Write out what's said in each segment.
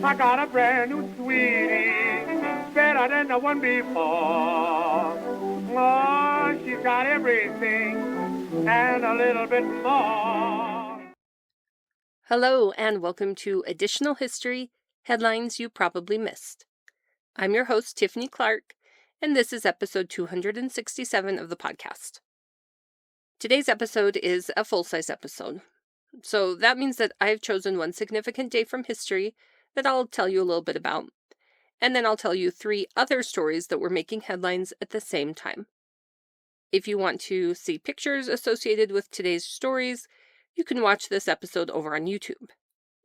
I got a brand new sweetie, better than the one before. Oh, she's got everything and a little bit more. Hello, and welcome to Additional History, Headlines You Probably Missed. I'm your host, Tiffany Clark, and this is episode 267 of the podcast. Today's episode is a full-size episode. So that means that I've chosen one significant day from history that I'll tell you a little bit about, and then I'll tell you 3 other stories that were making headlines at the same time. If you want to see pictures associated with today's stories, you can watch this episode over on YouTube.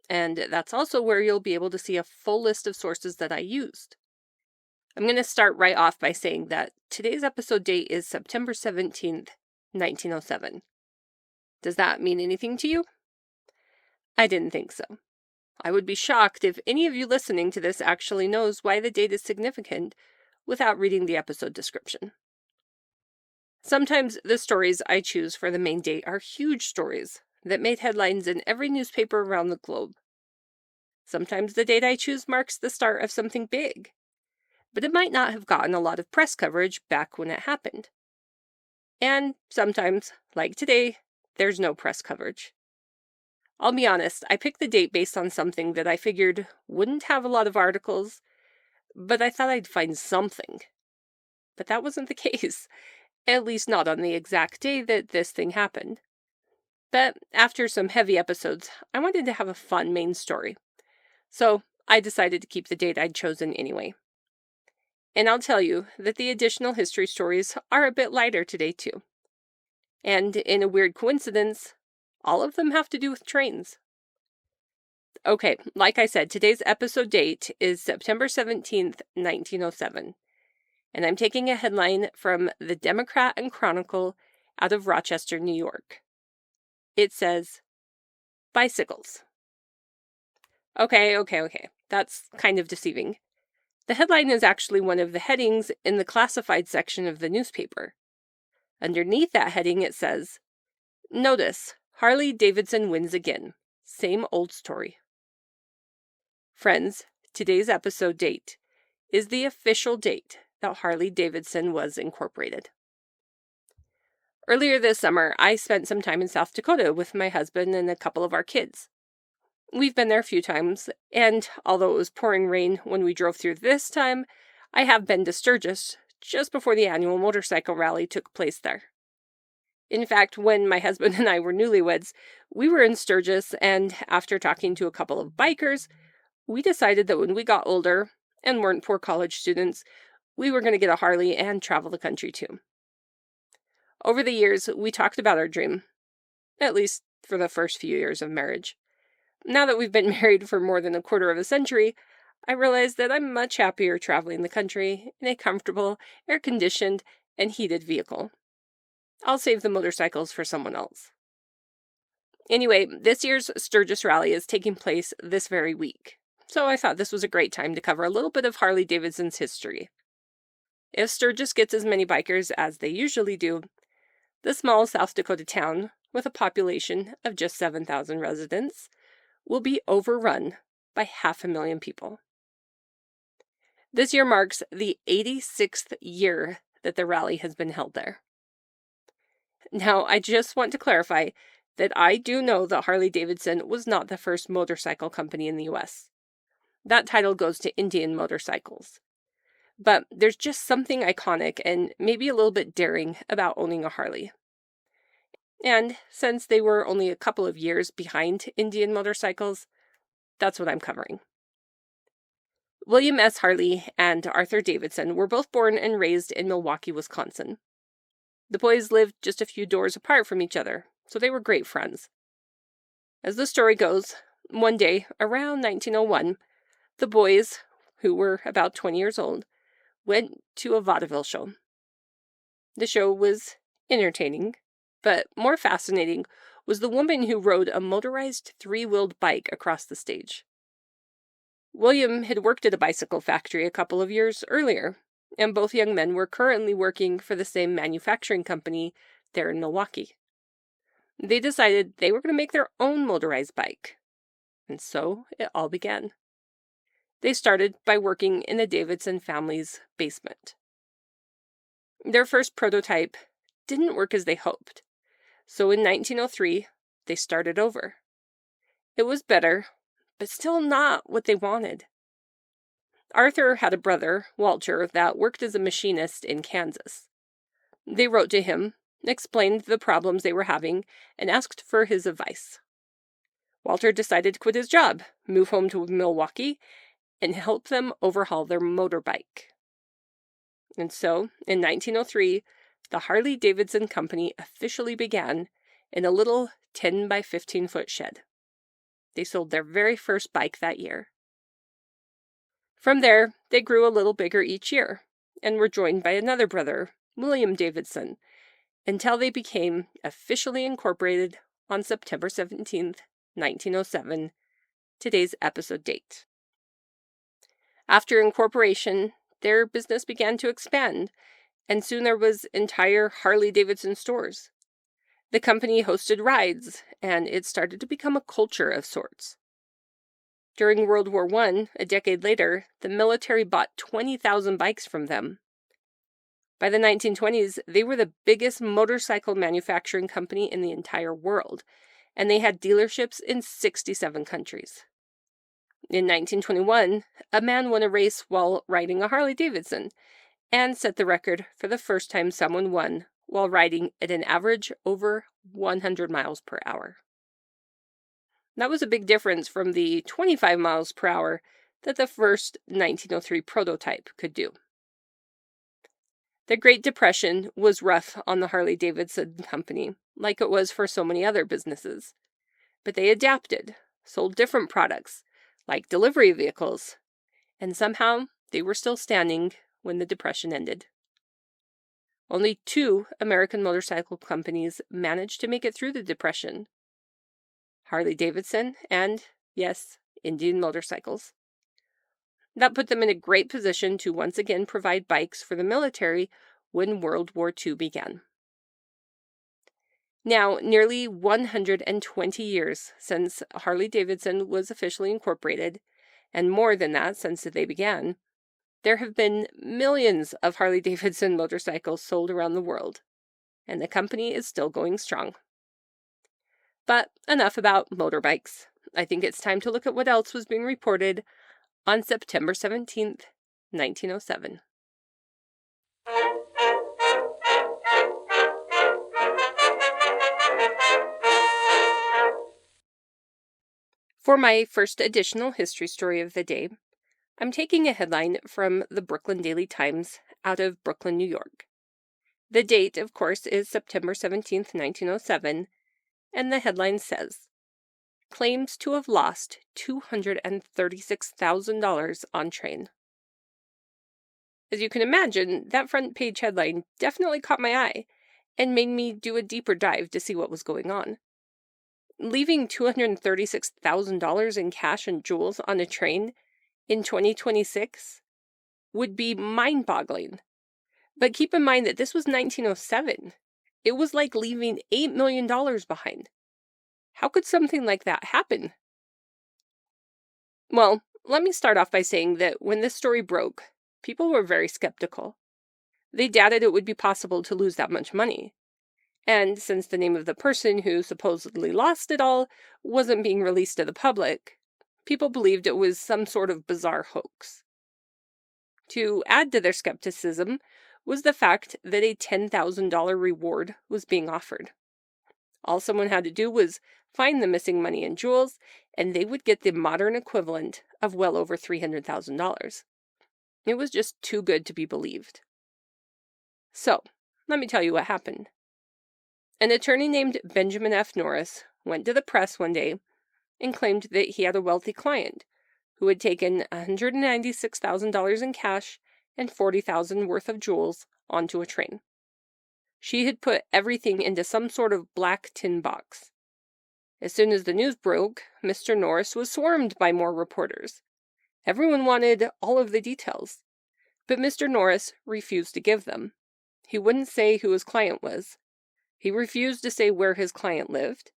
And that's also where you'll be able to see a full list of sources that I used. I'm going to start right off by saying that today's episode date is September 17th, 1907. Does that mean anything to you? I didn't think so. I would be shocked if any of you listening to this actually knows why the date is significant without reading the episode description. Sometimes the stories I choose for the main date are huge stories that made headlines in every newspaper around the globe. Sometimes the date I choose marks the start of something big, but it might not have gotten a lot of press coverage back when it happened. And sometimes, like today, there's no press coverage. I'll be honest, I picked the date based on something that I figured wouldn't have a lot of articles, but I thought I'd find something. But that wasn't the case, at least not on the exact day that this thing happened. But after some heavy episodes, I wanted to have a fun main story. So I decided to keep the date I'd chosen anyway. And I'll tell you that the additional history stories are a bit lighter today too. And in a weird coincidence, all of them have to do with trains. Okay, like I said, today's episode date is September 17th, 1907. And I'm taking a headline from the Democrat and Chronicle out of Rochester, New York. It says, bicycles. Okay. That's kind of deceiving. The headline is actually one of the headings in the classified section of the newspaper. Underneath that heading it says, notice, Harley Davidson wins again. Same old story. Friends, today's episode date is the official date that Harley Davidson was incorporated. Earlier this summer, I spent some time in South Dakota with my husband and a couple of our kids. We've been there a few times, and although it was pouring rain when we drove through this time, I have been to Sturgis just before the annual motorcycle rally took place there. In fact, when my husband and I were newlyweds, we were in Sturgis, and after talking to a couple of bikers, we decided that when we got older and weren't poor college students, we were going to get a Harley and travel the country too. Over the years, we talked about our dream, at least for the first few years of marriage. Now that we've been married for more than a quarter of a century, I realize that I'm much happier traveling the country in a comfortable, air-conditioned, and heated vehicle. I'll save the motorcycles for someone else. Anyway, this year's Sturgis Rally is taking place this very week, so I thought this was a great time to cover a little bit of Harley Davidson's history. If Sturgis gets as many bikers as they usually do, the small South Dakota town, with a population of just 7,000 residents, will be overrun by 500,000 people. This year marks the 86th year that the rally has been held there. Now, I just want to clarify that I do know that Harley Davidson was not the first motorcycle company in the U.S. That title goes to Indian Motorcycles. But there's just something iconic and maybe a little bit daring about owning a Harley. And since they were only a couple of years behind Indian Motorcycles, that's what I'm covering. William S. Harley and Arthur Davidson were both born and raised in Milwaukee, Wisconsin. The boys lived just a few doors apart from each other, so they were great friends. As the story goes, one day, around 1901, the boys, who were about 20 years old, went to a vaudeville show. The show was entertaining, but more fascinating was the woman who rode a motorized 3-wheeled bike across the stage. William had worked at a bicycle factory a couple of years earlier, and both young men were currently working for the same manufacturing company there in Milwaukee. They decided they were going to make their own motorized bike. And so it all began. They started by working in the Davidson family's basement. Their first prototype didn't work as they hoped, so in 1903, they started over. It was better, but still not what they wanted. Arthur had a brother, Walter, that worked as a machinist in Kansas. They wrote to him, explained the problems they were having, and asked for his advice. Walter decided to quit his job, move home to Milwaukee, and help them overhaul their motorbike. And so, in 1903, the Harley Davidson Company officially began in a little 10 by 15 foot shed. They sold their very first bike that year. From there, they grew a little bigger each year, and were joined by another brother, William Davidson, until they became officially incorporated on September 17th, 1907, today's episode date. After incorporation, their business began to expand, and soon there was entire Harley Davidson stores. The company hosted rides, and it started to become a culture of sorts. During World War I, a decade later, the military bought 20,000 bikes from them. By the 1920s, they were the biggest motorcycle manufacturing company in the entire world, and they had dealerships in 67 countries. In 1921, a man won a race while riding a Harley Davidson, and set the record for the first time someone won while riding at an average over 100 miles per hour. That was a big difference from the 25 miles per hour that the first 1903 prototype could do. The Great Depression was rough on the Harley Davidson Company, like it was for so many other businesses. But they adapted, sold different products, like delivery vehicles, and somehow they were still standing when the Depression ended. Only 2 American motorcycle companies managed to make it through the Depression: Harley Davidson and, yes, Indian Motorcycles. That put them in a great position to once again provide bikes for the military when World War II began. Now, nearly 120 years since Harley Davidson was officially incorporated, and more than that since they began, there have been millions of Harley Davidson motorcycles sold around the world, and the company is still going strong. But enough about motorbikes. I think it's time to look at what else was being reported on September 17th, 1907. For my first additional history story of the day, I'm taking a headline from the Brooklyn Daily Times out of Brooklyn, New York. The date, of course, is September 17th, 1907, and the headline says, "Claims to have lost $236,000 on train." As you can imagine, that front page headline definitely caught my eye and made me do a deeper dive to see what was going on. Leaving $236,000 in cash and jewels on a train in 2026 would be mind-boggling. But keep in mind that this was 1907. It was like leaving $8 million behind. How could something like that happen? Well, let me start off by saying that when this story broke, people were very skeptical. They doubted it would be possible to lose that much money. And since the name of the person who supposedly lost it all wasn't being released to the public, people believed it was some sort of bizarre hoax. To add to their skepticism was the fact that a $10,000 reward was being offered. All someone had to do was find the missing money and jewels, and they would get the modern equivalent of well over $300,000. It was just too good to be believed. So, let me tell you what happened. An attorney named Benjamin F. Norris went to the press one day and claimed that he had a wealthy client who had taken $196,000 in cash and $40,000 worth of jewels onto a train. She had put everything into some sort of black tin box. As soon as the news broke, Mr. Norris was swarmed by more reporters. Everyone wanted all of the details, but Mr. Norris refused to give them. He wouldn't say who his client was. He refused to say where his client lived.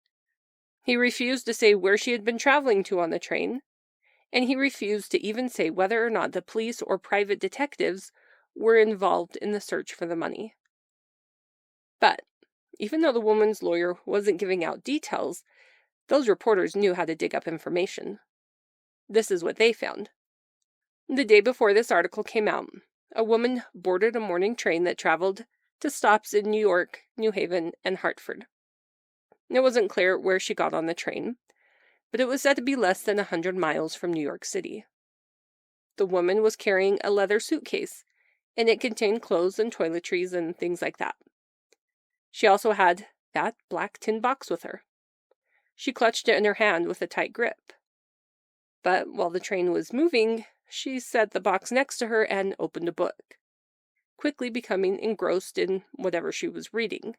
He refused to say where she had been traveling to on the train. and he refused to even say whether or not the police or private detectives were involved in the search for the money. But even though the woman's lawyer wasn't giving out details, those reporters knew how to dig up information. This is what they found. The day before this article came out, a woman boarded a morning train that traveled to stops in New York, New Haven, and Hartford. It wasn't clear where she got on the train, but it was said to be less than 100 miles from New York City. The woman was carrying a leather suitcase, and it contained clothes and toiletries and things like that. She also had that black tin box with her. She clutched it in her hand with a tight grip. But while the train was moving, she set the box next to her and opened a book, quickly becoming engrossed in whatever she was reading.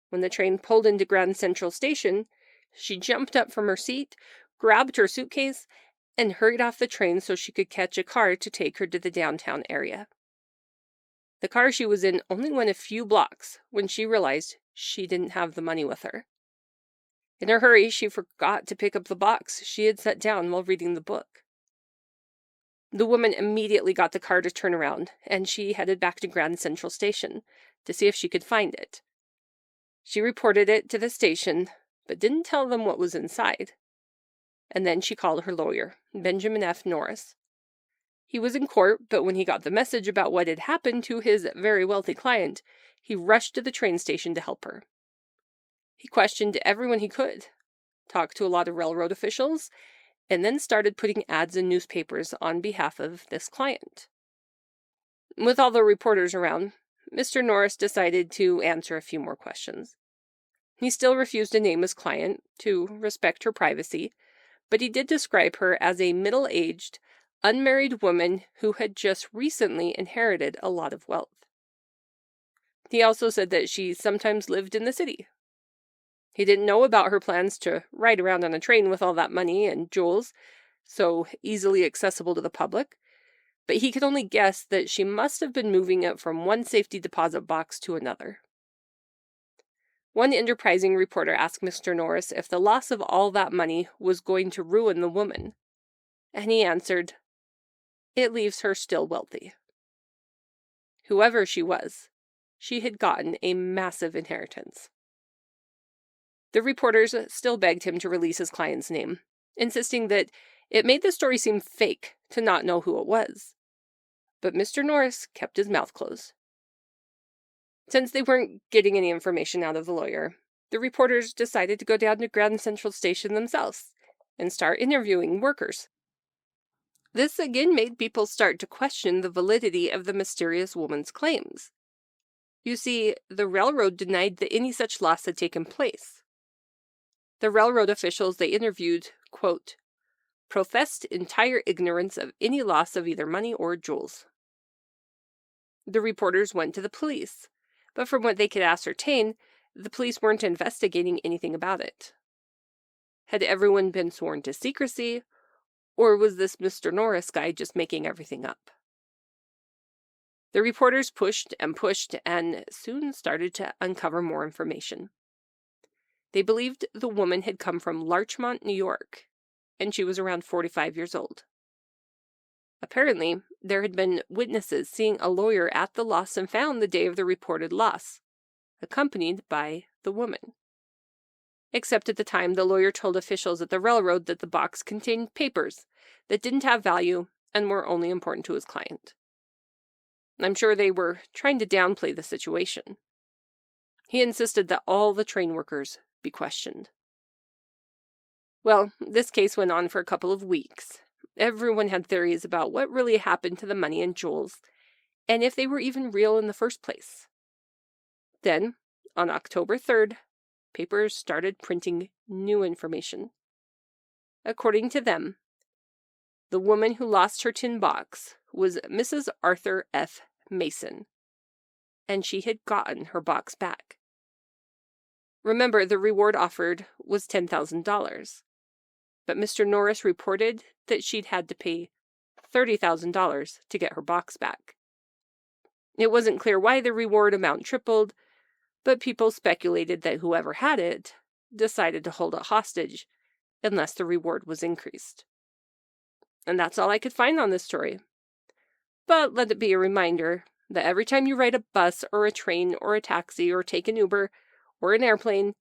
When the train pulled into Grand Central Station, she jumped up from her seat, grabbed her suitcase, and hurried off the train so she could catch a car to take her to the downtown area. The car she was in only went a few blocks when she realized she didn't have the money with her. In her hurry, she forgot to pick up the box she had set down while reading the book. The woman immediately got the car to turn around, and she headed back to Grand Central Station to see if she could find it. She reported it to the station, but didn't tell them what was inside. And then she called her lawyer, Benjamin F. Norris. He was in court, but when he got the message about what had happened to his very wealthy client, he rushed to the train station to help her. He questioned everyone he could, talked to a lot of railroad officials, and then started putting ads in newspapers on behalf of this client. With all the reporters around, Mr. Norris decided to answer a few more questions. He still refused to name his client, to respect her privacy, but he did describe her as a middle-aged, unmarried woman who had just recently inherited a lot of wealth. He also said that she sometimes lived in the city. He didn't know about her plans to ride around on a train with all that money and jewels, so easily accessible to the public, but he could only guess that she must have been moving it from one safety deposit box to another. One enterprising reporter asked Mr. Norris if the loss of all that money was going to ruin the woman, and he answered, "It leaves her still wealthy." Whoever she was, she had gotten a massive inheritance. The reporters still begged him to release his client's name, insisting that it made the story seem fake to not know who it was. But Mr. Norris kept his mouth closed. Since they weren't getting any information out of the lawyer, the reporters decided to go down to Grand Central Station themselves and start interviewing workers. This again made people start to question the validity of the mysterious woman's claims. You see, the railroad denied that any such loss had taken place. The railroad officials they interviewed, quote, professed entire ignorance of any loss of either money or jewels. The reporters went to the police, but from what they could ascertain, the police weren't investigating anything about it. Had everyone been sworn to secrecy, or was this Mr. Norris guy just making everything up? The reporters pushed and soon started to uncover more information. They believed the woman had come from Larchmont, New York, and she was around 45 years old. Apparently, there had been witnesses seeing a lawyer at the lost and found the day of the reported loss, accompanied by the woman. Except at the time, the lawyer told officials at the railroad that the box contained papers that didn't have value and were only important to his client. I'm sure they were trying to downplay the situation. He insisted that all the train workers be questioned. Well, this case went on for a couple of weeks. Everyone had theories about what really happened to the money and jewels, and if they were even real in the first place. Then, on October 3rd, papers started printing new information. According to them, the woman who lost her tin box was Mrs. Arthur F. Mason, and she had gotten her box back. Remember, the reward offered was $10,000, but Mr. Norris reported that she'd had to pay $30,000 to get her box back. It wasn't clear why the reward amount tripled, but people speculated that whoever had it decided to hold it hostage unless the reward was increased. And that's all I could find on this story. But let it be a reminder that every time you ride a bus or a train or a taxi or take an Uber or an airplane,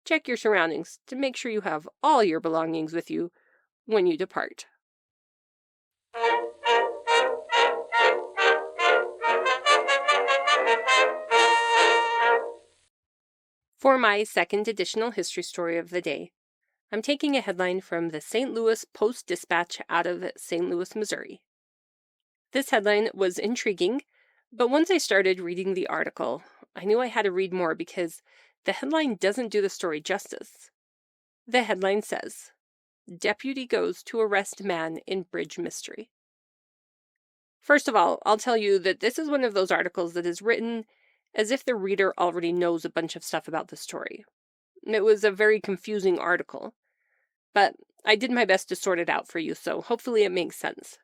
check your surroundings to make sure you have all your belongings with you when you depart. For my second additional history story of the day, I'm taking a headline from the St. Louis Post-Dispatch out of St. Louis, Missouri. This headline was intriguing, but once I started reading the article, I knew I had to read more because the headline doesn't do the story justice. The headline says, "Deputy goes to arrest man in bridge mystery." First of all, I'll tell you that this is one of those articles that is written as if the reader already knows a bunch of stuff about the story. It was a very confusing article, but I did my best to sort it out for you, so hopefully it makes sense.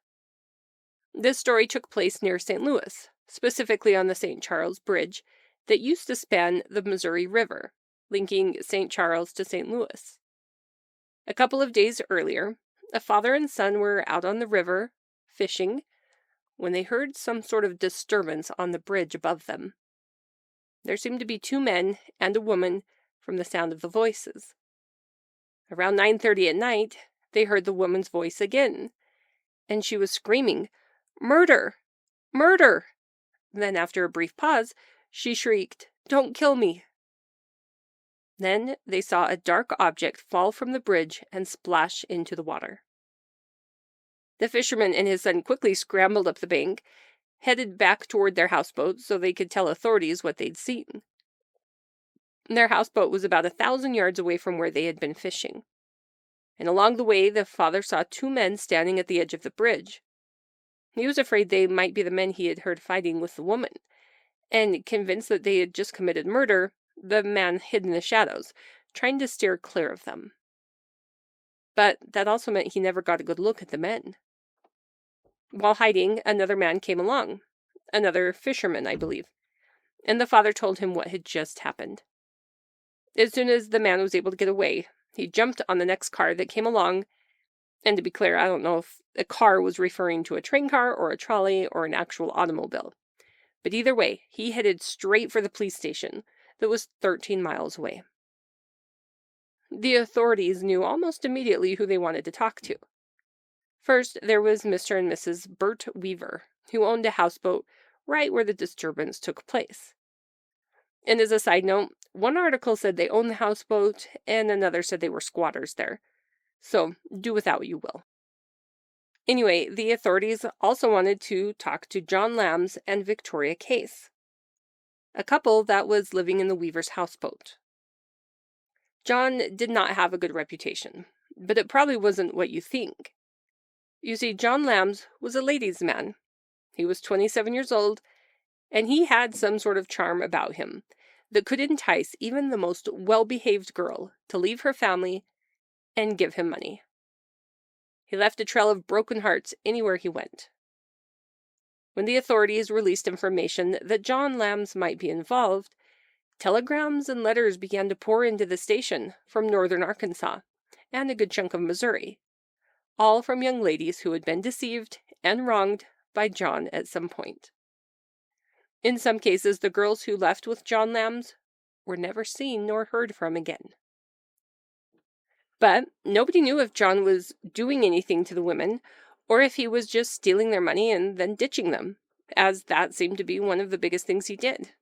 This story took place near St. Louis, specifically on the St. Charles Bridge that used to span the Missouri River, linking St. Charles to St. Louis. A couple of days earlier, a father and son were out on the river, fishing, when they heard some sort of disturbance on the bridge above them. There seemed to be 2 men and a woman from the sound of the voices. Around 9:30 at night, they heard the woman's voice again, and she was screaming, "Murder! Murder!" Then, after a brief pause, she shrieked, "Don't kill me!" Then they saw a dark object fall from the bridge and splash into the water. The fisherman and his son quickly scrambled up the bank, headed back toward their houseboat so they could tell authorities what they'd seen. Their houseboat was about 1,000 yards away from where they had been fishing. And along the way, the father saw 2 men standing at the edge of the bridge. He was afraid they might be the men he had heard fighting with the woman, and convinced that they had just committed murder, the man hid in the shadows, trying to steer clear of them. But that also meant he never got a good look at the men. While hiding, another man came along, another fisherman, I believe, and the father told him what had just happened. As soon as the man was able to get away, he jumped on the next car that came along, and to be clear, I don't know if a car was referring to a train car or a trolley or an actual automobile. But either way, he headed straight for the police station that was 13 miles away. The authorities knew almost immediately who they wanted to talk to. First, there was Mr. and Mrs. Bert Weaver, who owned a houseboat right where the disturbance took place. And as a side note, one article said they owned the houseboat, and another said they were squatters there. So, do with that what you will. Anyway, the authorities also wanted to talk to John Lambs and Victoria Case, a couple that was living in the Weaver's houseboat. John did not have a good reputation, but it probably wasn't what you think. You see, John Lambs was a ladies' man. He was 27 years old, and he had some sort of charm about him that could entice even the most well-behaved girl to leave her family and give him money. He left a trail of broken hearts anywhere he went. When the authorities released information that John Lambs might be involved, telegrams and letters began to pour into the station from northern Arkansas and a good chunk of Missouri, all from young ladies who had been deceived and wronged by John at some point. In some cases, the girls who left with John Lambs were never seen nor heard from again. But nobody knew if John was doing anything to the women, or if he was just stealing their money and then ditching them, as that seemed to be one of the biggest things he did.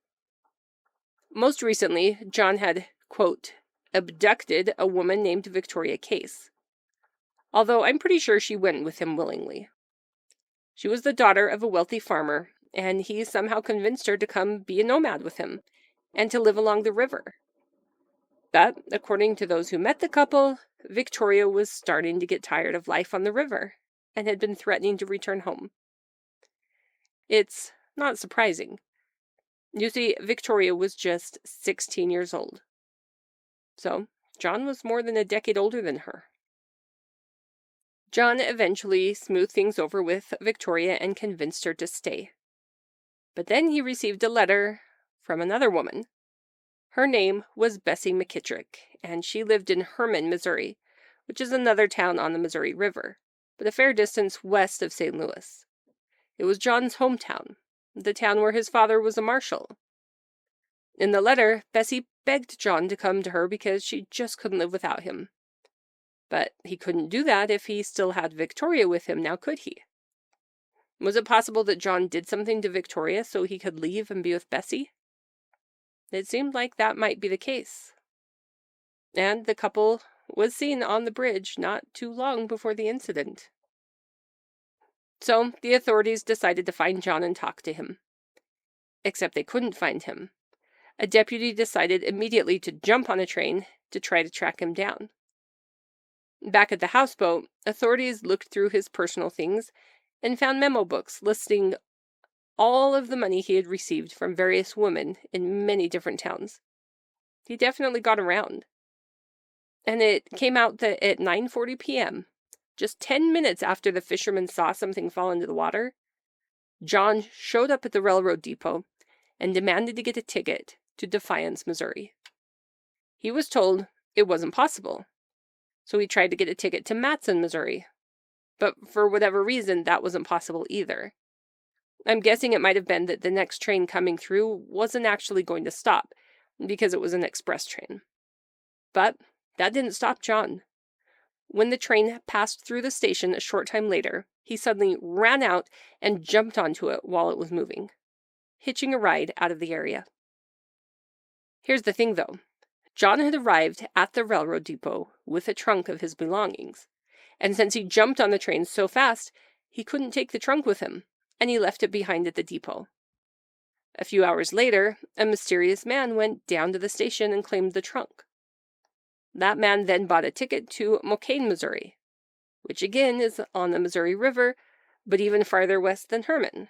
Most recently, John had, quote, abducted a woman named Victoria Case, although I'm pretty sure she went with him willingly. She was the daughter of a wealthy farmer, and he somehow convinced her to come be a nomad with him, and to live along the river. But, according to those who met the couple, Victoria was starting to get tired of life on the river, and had been threatening to return home. It's not surprising. You see, Victoria was just 16 years old. So, John was more than a decade older than her. John eventually smoothed things over with Victoria and convinced her to stay. But then he received a letter from another woman. Her name was Bessie McKittrick, and she lived in Herman, Missouri, which is another town on the Missouri River. but a fair distance west of St. Louis. It was John's hometown, the town where his father was a marshal. In the letter, Bessie begged John to come to her because she just couldn't live without him. But he couldn't do that if he still had Victoria with him, now could he? Was it possible that John did something to Victoria so he could leave and be with Bessie? It seemed like that might be the case. And the couple was seen on the bridge not too long before the incident. So the authorities decided to find John and talk to him. Except they couldn't find him. A deputy decided immediately to jump on a train to try to track him down. Back at the houseboat, authorities looked through his personal things and found memo books listing all of the money he had received from various women in many different towns. He definitely got around. And it came out that at 9:40 p.m., just 10 minutes after the fishermen saw something fall into the water, John showed up at the railroad depot and demanded to get a ticket to Defiance, Missouri. He was told it wasn't possible, so he tried to get a ticket to Matson, Missouri. But for whatever reason, that wasn't possible either. I'm guessing it might have been that the next train coming through wasn't actually going to stop, because it was an express train. But that didn't stop John. When the train passed through the station a short time later, he suddenly ran out and jumped onto it while it was moving, hitching a ride out of the area. Here's the thing, though. John had arrived at the railroad depot with a trunk of his belongings, and since he jumped on the train so fast, he couldn't take the trunk with him, and he left it behind at the depot. A few hours later, a mysterious man went down to the station and claimed the trunk. That man then bought a ticket to Mocaine, Missouri, which again is on the Missouri River, but even farther west than Herman.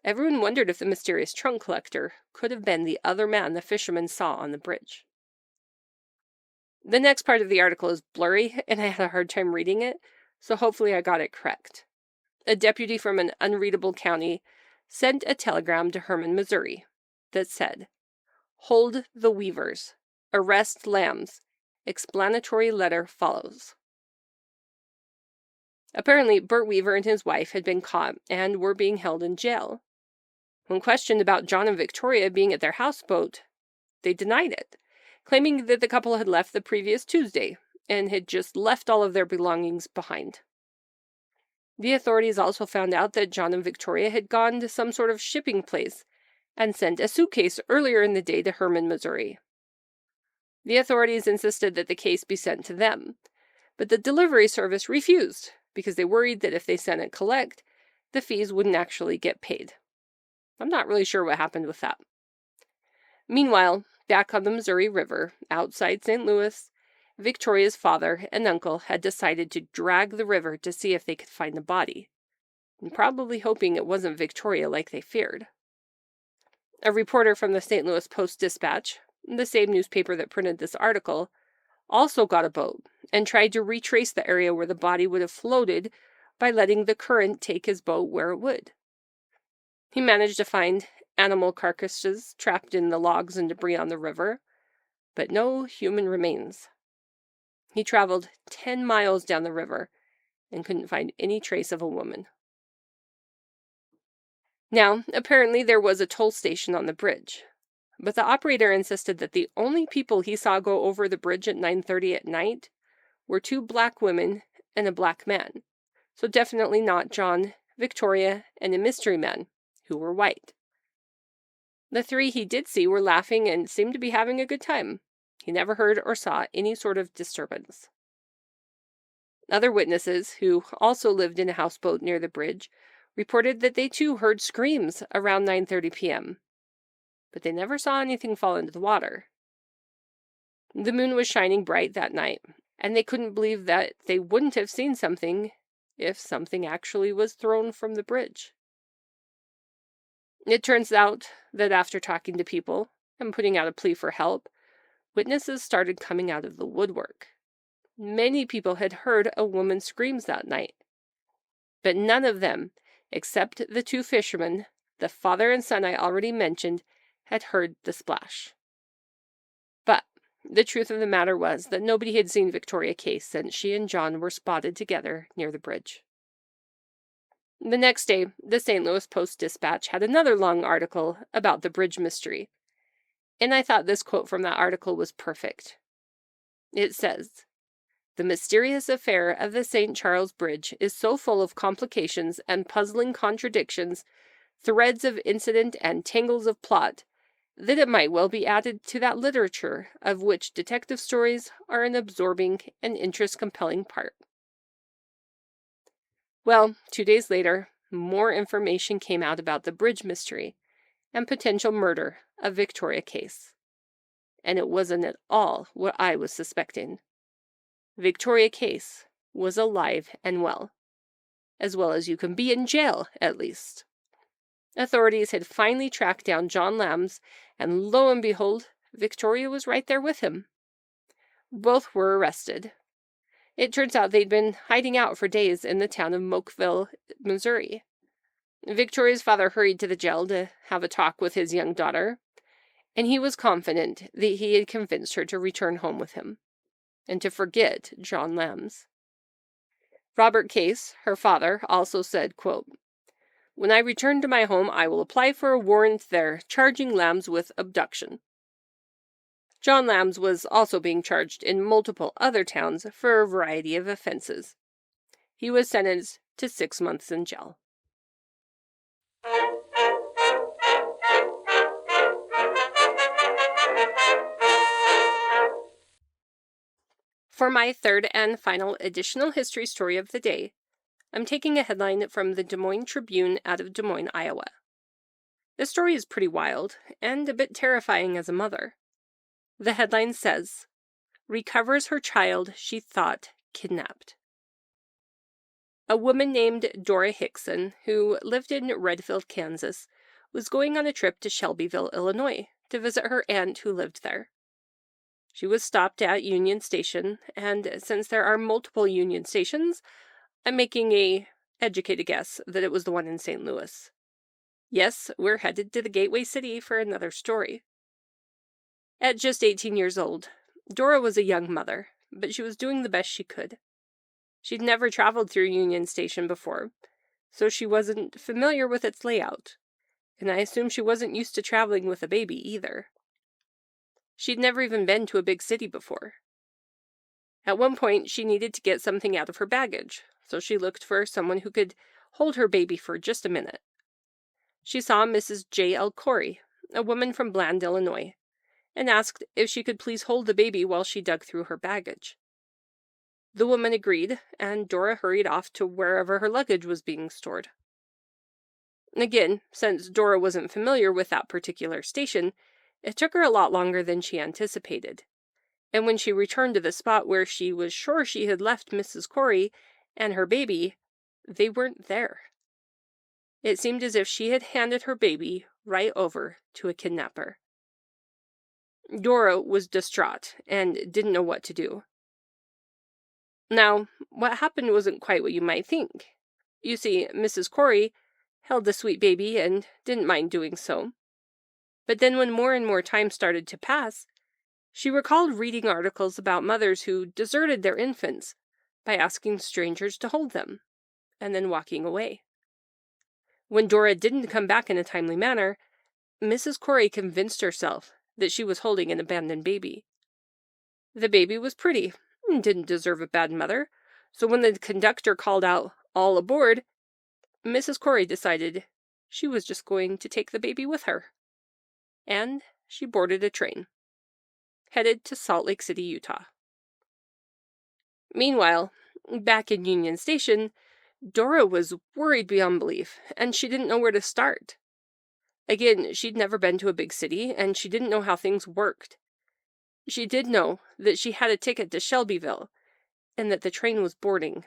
Everyone wondered if the mysterious trunk collector could have been the other man the fishermen saw on the bridge. The next part of the article is blurry, and I had a hard time reading it, so hopefully I got it correct. A deputy from an unreadable county sent a telegram to Herman, Missouri, that said, "Hold the weavers. Arrest lambs. Explanatory letter follows." Apparently, Bert Weaver and his wife had been caught and were being held in jail. When questioned about John and Victoria being at their houseboat, they denied it, claiming that the couple had left the previous Tuesday and had just left all of their belongings behind. The authorities also found out that John and Victoria had gone to some sort of shipping place and sent a suitcase earlier in the day to Herman, Missouri. The authorities insisted that the case be sent to them, but the delivery service refused because they worried that if they sent it collect, the fees wouldn't actually get paid. I'm not really sure what happened with that. Meanwhile, back on the Missouri River, outside St. Louis, Victoria's father and uncle had decided to drag the river to see if they could find the body, and probably hoping it wasn't Victoria like they feared. A reporter from the St. Louis Post-Dispatch, the same newspaper that printed this article, also got a boat and tried to retrace the area where the body would have floated by letting the current take his boat where it would. He managed to find animal carcasses trapped in the logs and debris on the river, but no human remains. He traveled 10 miles down the river and couldn't find any trace of a woman. Now, apparently there was a toll station on the bridge, but the operator insisted that the only people he saw go over the bridge at 9:30 at night were 2 black women and a black man, so definitely not John, Victoria, and a mystery man, who were white. The 3 he did see were laughing and seemed to be having a good time. He never heard or saw any sort of disturbance. Other witnesses, who also lived in a houseboat near the bridge, reported that they too heard screams around 9:30 p.m., but they never saw anything fall into the water. The moon was shining bright that night, and they couldn't believe that they wouldn't have seen something if something actually was thrown from the bridge. It turns out that after talking to people and putting out a plea for help, witnesses started coming out of the woodwork. Many people had heard a woman's screams that night, but none of them, except the 2 fishermen, the father and son I already mentioned, had heard the splash. But The truth of the matter was that nobody had seen Victoria Case since she and John were spotted together near the bridge. The next day, the St. Louis Post-Dispatch had another long article about the bridge mystery, and I thought this quote from that article was perfect. It says, "The mysterious affair of the St. Charles Bridge is so full of complications and puzzling contradictions, threads of incident and tangles of plot, that it might well be added to that literature of which detective stories are an absorbing and interest-compelling part." Well, 2 days later, more information came out about the bridge mystery and potential murder of Victoria Case. And it wasn't at all what I was suspecting. Victoria Case was alive and well as you can be in jail, at least. Authorities had finally tracked down John Lambs, and lo and behold, Victoria was right there with him. Both were arrested. It turns out they'd been hiding out for days in the town of Mokeville, Missouri. Victoria's father hurried to the jail to have a talk with his young daughter, and he was confident that he had convinced her to return home with him and to forget John Lambs. Robert Case, her father, also said, quote, "When I return to my home, I will apply for a warrant there, charging Lambs with abduction." John Lambs was also being charged in multiple other towns for a variety of offenses. He was sentenced to 6 months in jail. For my third and final additional history story of the day, I'm taking a headline from the Des Moines Tribune out of Des Moines, Iowa. This story is pretty wild and a bit terrifying as a mother. The headline says, "Recovers her child she thought kidnapped." A woman named Dora Hickson, who lived in Redfield, Kansas, was going on a trip to Shelbyville, Illinois, to visit her aunt who lived there. She was stopped at Union Station, and since there are multiple Union stations, I'm making a educated guess that it was the one in St. Louis. Yes, we're headed to the Gateway City for another story. At just 18 years old, Dora was a young mother, but she was doing the best she could. She'd never traveled through Union Station before, so she wasn't familiar with its layout, and I assume she wasn't used to traveling with a baby either. She'd never even been to a big city before. At one point, she needed to get something out of her baggage, so she looked for someone who could hold her baby for just a minute. She saw Mrs. J.L. Corey, a woman from Bland, Illinois, and asked if she could please hold the baby while she dug through her baggage. The woman agreed, and Dora hurried off to wherever her luggage was being stored. Again, since Dora wasn't familiar with that particular station, it took her a lot longer than she anticipated. And when she returned to the spot where she was sure she had left Mrs. Corey and her baby, they weren't there. It seemed as if she had handed her baby right over to a kidnapper. Dora was distraught and didn't know what to do. Now, what happened wasn't quite what you might think. You see, Mrs. Corey held the sweet baby and didn't mind doing so. But then when more and more time started to pass, she recalled reading articles about mothers who deserted their infants by asking strangers to hold them, and then walking away. When Dora didn't come back in a timely manner, Mrs. Corey convinced herself that she was holding an abandoned baby. The baby was pretty and didn't deserve a bad mother, so when the conductor called out, "All aboard," Mrs. Corey decided she was just going to take the baby with her. And she boarded a train, headed to Salt Lake City, Utah. Meanwhile, back in Union Station, Dora was worried beyond belief, and she didn't know where to start. Again, she'd never been to a big city, and she didn't know how things worked. She did know that she had a ticket to Shelbyville, and that the train was boarding.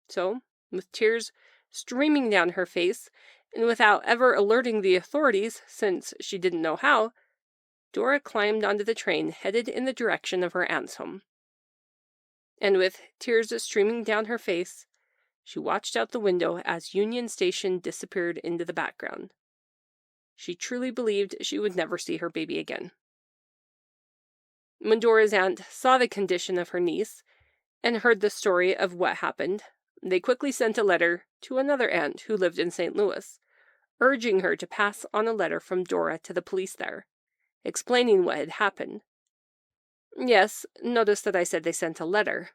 So, with tears streaming down her face, and without ever alerting the authorities, since she didn't know how, Dora climbed onto the train headed in the direction of her aunt's home. And with tears streaming down her face, she watched out the window as Union Station disappeared into the background. She truly believed she would never see her baby again. When Dora's aunt saw the condition of her niece and heard the story of what happened, they quickly sent a letter to another aunt who lived in St. Louis, urging her to pass on a letter from Dora to the police there, explaining what had happened. Yes, notice that I said they sent a letter.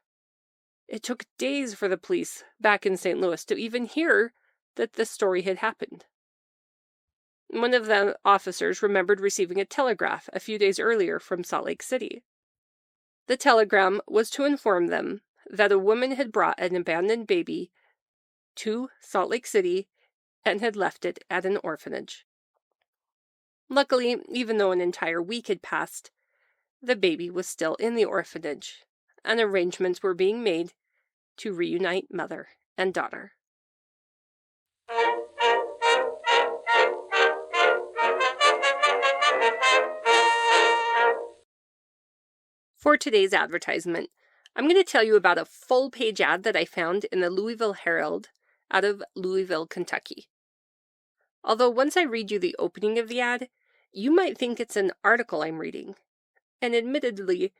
It took days for the police back in St. Louis to even hear that this story had happened. One of the officers remembered receiving a telegraph a few days earlier from Salt Lake City. The telegram was to inform them that a woman had brought an abandoned baby to Salt Lake City and had left it at an orphanage. Luckily, even though an entire week had passed, the baby was still in the orphanage, and arrangements were being made to reunite mother and daughter. For today's advertisement, I'm going to tell you about a full-page ad that I found in the Louisville Herald out of Louisville, Kentucky. Although once I read you the opening of the ad, you might think it's an article I'm reading. And admittedly,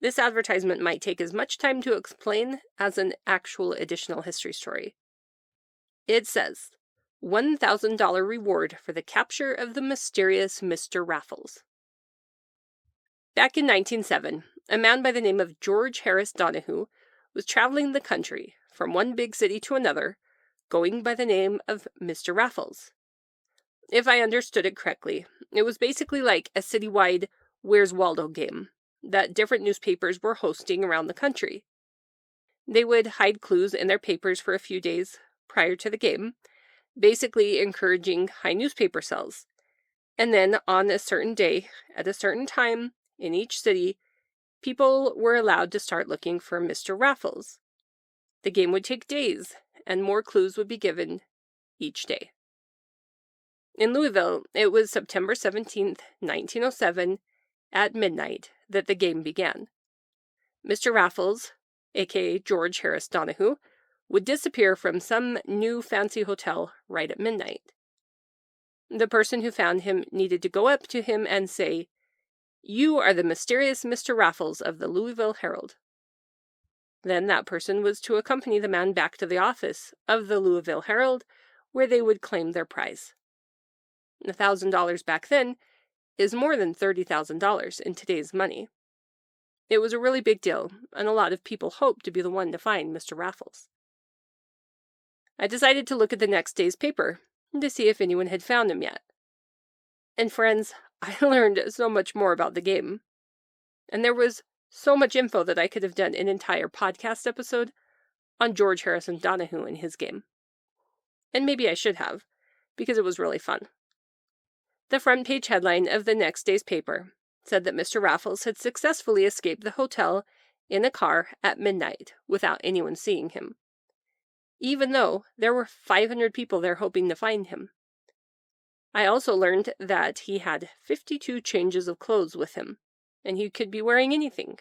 this advertisement might take as much time to explain as an actual additional history story. It says, $1,000 reward for the capture of the mysterious Mr. Raffles. Back in 1907, a man by the name of George Harris Donahue was traveling the country from one big city to another, going by the name of Mr. Raffles. If I understood it correctly, it was basically like a citywide Where's Waldo game that different newspapers were hosting around the country. They would hide clues in their papers for a few days prior to the game, basically encouraging high newspaper sales. And then on a certain day, at a certain time in each city, people were allowed to start looking for Mr. Raffles. The game would take days, and more clues would be given each day. In Louisville, it was September 17th, 1907, at midnight, that the game began. Mr. Raffles, aka George Harris Donahue, would disappear from some new fancy hotel right at midnight. The person who found him needed to go up to him and say, "You are the mysterious Mr. Raffles of the Louisville Herald." Then that person was to accompany the man back to the office of the Louisville Herald, where they would claim their prize. $1,000 back then is more than $30,000 in today's money. It was a really big deal, and a lot of people hoped to be the one to find Mr. Raffles. I decided to look at the next day's paper to see if anyone had found him yet. And friends, I learned so much more about the game. And there was so much info that I could have done an entire podcast episode on George Harrison Donahue and his game. And maybe I should have, because it was really fun. The front page headline of the next day's paper said that Mr. Raffles had successfully escaped the hotel in a car at midnight without anyone seeing him, even though there were 500 people there hoping to find him. I also learned that he had 52 changes of clothes with him, and he could be wearing anything.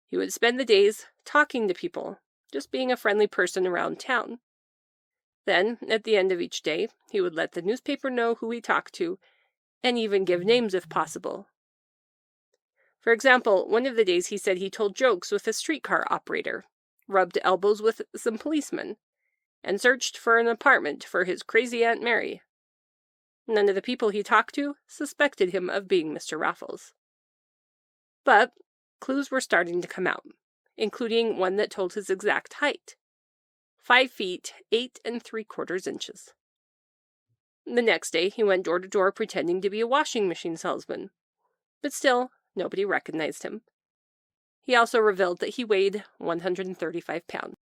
He would spend the days talking to people, just being a friendly person around town. Then, at the end of each day, he would let the newspaper know who he talked to, and even give names if possible. For example, one of the days he said he told jokes with a streetcar operator, rubbed elbows with some policemen, and searched for an apartment for his crazy Aunt Mary. None of the people he talked to suspected him of being Mr. Raffles. But clues were starting to come out, including one that told his exact height. 5 feet, 8 3/4 inches. The next day, he went door to door pretending to be a washing machine salesman. But still, nobody recognized him. He also revealed that he weighed 135 pounds.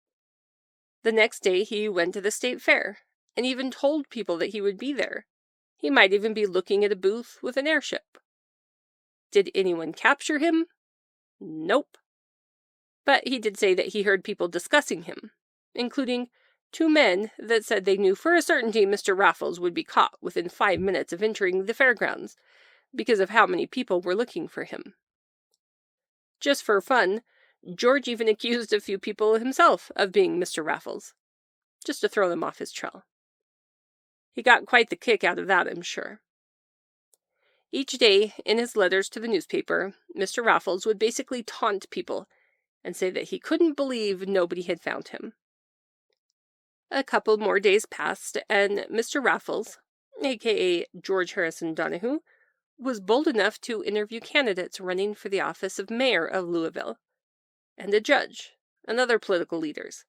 The next day, he went to the state fair, and even told people that he would be there. He might even be looking at a booth with an airship. Did anyone capture him? Nope. But he did say that he heard people discussing him, including 2 men that said they knew for a certainty Mr. Raffles would be caught within 5 minutes of entering the fairgrounds because of how many people were looking for him. Just for fun, George even accused a few people himself of being Mr. Raffles, just to throw them off his trail. He got quite the kick out of that, I'm sure. Each day, in his letters to the newspaper, Mr. Raffles would basically taunt people and say that he couldn't believe nobody had found him. A couple more days passed, and Mr. Raffles, aka George Harrison Donahue, was bold enough to interview candidates running for the office of mayor of Louisville, and a judge, and other political leaders.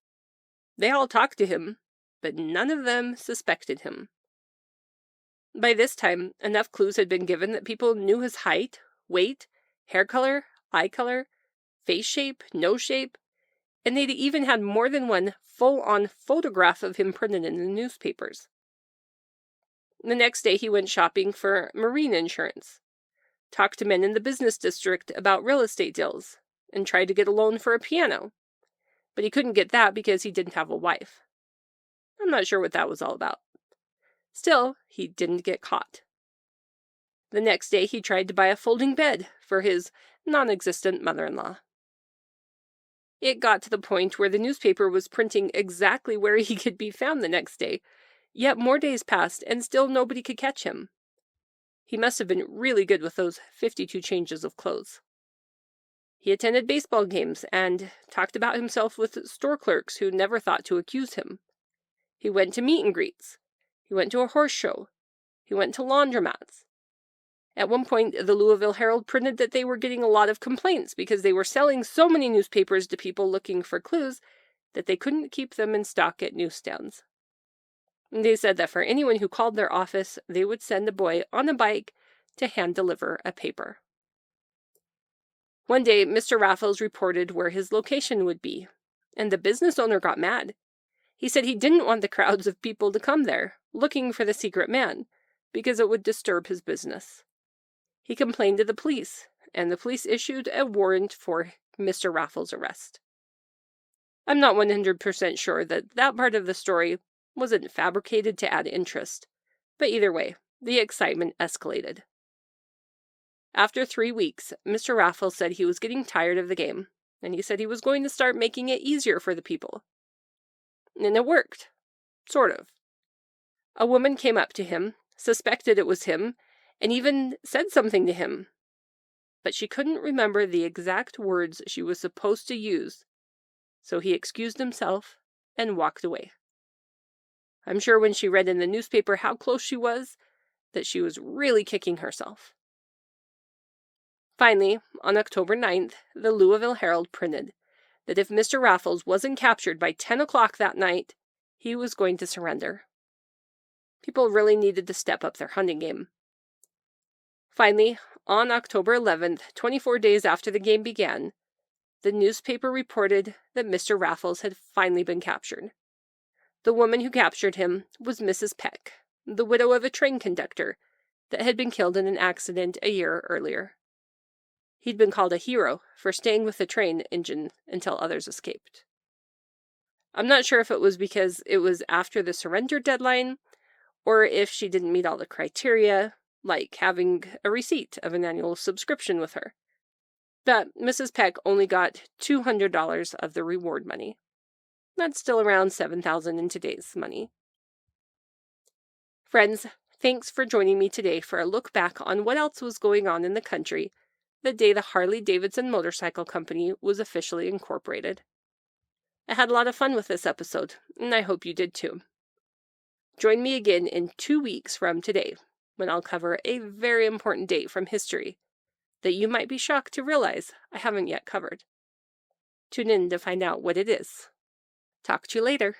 They all talked to him, but none of them suspected him. By this time, enough clues had been given that people knew his height, weight, hair color, eye color, face shape, nose shape, and they'd even had more than one full-on photograph of him printed in the newspapers. The next day he went shopping for marine insurance, talked to men in the business district about real estate deals, and tried to get a loan for a piano. But he couldn't get that because he didn't have a wife. I'm not sure what that was all about. Still, he didn't get caught. The next day he tried to buy a folding bed for his non-existent mother-in-law. It got to the point where the newspaper was printing exactly where he could be found the next day, yet more days passed and still nobody could catch him. He must have been really good with those 52 changes of clothes. He attended baseball games and talked about himself with store clerks who never thought to accuse him. He went to meet and greets. He went to a horse show. He went to laundromats. At one point, the Louisville Herald printed that they were getting a lot of complaints because they were selling so many newspapers to people looking for clues that they couldn't keep them in stock at newsstands. They said that for anyone who called their office, they would send a boy on a bike to hand-deliver a paper. One day, Mr. Raffles reported where his location would be, and the business owner got mad. He said he didn't want the crowds of people to come there, looking for the secret man, because it would disturb his business. He complained to the police, and the police issued a warrant for Mr. Raffles' arrest. I'm not 100% sure that that part of the story wasn't fabricated to add interest, but either way, the excitement escalated. After 3 weeks, Mr. Raffles said he was getting tired of the game, and he said he was going to start making it easier for the people. And it worked. Sort of. A woman came up to him, suspected it was him, and even said something to him. But she couldn't remember the exact words she was supposed to use, so he excused himself and walked away. I'm sure when she read in the newspaper how close she was, that she was really kicking herself. Finally, on October 9th, the Louisville Herald printed that if Mr. Raffles wasn't captured by 10 o'clock that night, he was going to surrender. People really needed to step up their hunting game. Finally, on October 11th, 24 days after the game began, the newspaper reported that Mr. Raffles had finally been captured. The woman who captured him was Mrs. Peck, the widow of a train conductor that had been killed in an accident a year earlier. He'd been called a hero for staying with the train engine until others escaped. I'm not sure if it was because it was after the surrender deadline, or if she didn't meet all the criteria, like having a receipt of an annual subscription with her. But Mrs. Peck only got $200 of the reward money. That's still around $7,000 in today's money. Friends, thanks for joining me today for a look back on what else was going on in the country the day the Harley Davidson Motorcycle Company was officially incorporated. I had a lot of fun with this episode, and I hope you did too. Join me again in 2 weeks from today, when I'll cover a very important date from history that you might be shocked to realize I haven't yet covered. Tune in to find out what it is. Talk to you later.